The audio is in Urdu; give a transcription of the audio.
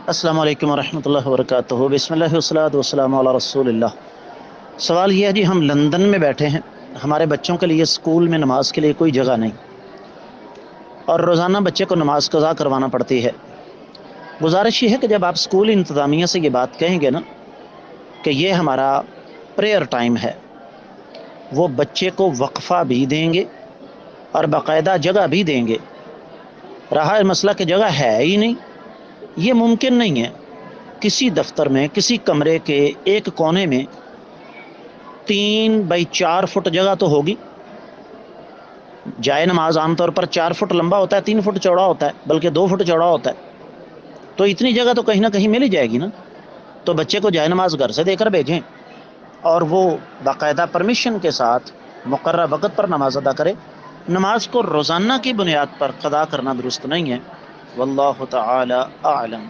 السلام علیکم ورحمۃ اللہ وبرکاتہ۔ بسم اللہ والصلاۃ والسلام علی رسول اللہ۔ سوال یہ ہے جی، ہم لندن میں بیٹھے ہیں، ہمارے بچوں کے لیے اسکول میں نماز کے لیے کوئی جگہ نہیں، اور روزانہ بچے کو نماز قضا کروانا پڑتی ہے۔ گزارش یہ ہے کہ جب آپ اسکول انتظامیہ سے یہ بات کہیں گے نا کہ یہ ہمارا پریئر ٹائم ہے، وہ بچے کو وقفہ بھی دیں گے اور باقاعدہ جگہ بھی دیں گے۔ رہا مسئلہ کہ جگہ ہے ہی نہیں، یہ ممکن نہیں ہے۔ کسی دفتر میں کسی کمرے کے ایک کونے میں 3x4 فٹ جگہ تو ہوگی۔ جائے نماز عام طور پر 4 فٹ لمبا ہوتا ہے، 3 فٹ چوڑا ہوتا ہے، بلکہ 2 فٹ چوڑا ہوتا ہے، تو اتنی جگہ تو کہیں نہ کہیں مل ہی جائے گی نا۔ تو بچے کو جائے نماز گھر سے دے کر بھیجیں اور وہ باقاعدہ پرمیشن کے ساتھ مقررہ وقت پر نماز ادا کرے۔ نماز کو روزانہ کی بنیاد پر قضا کرنا درست نہیں ہے۔ واللہ تعالی اعلم۔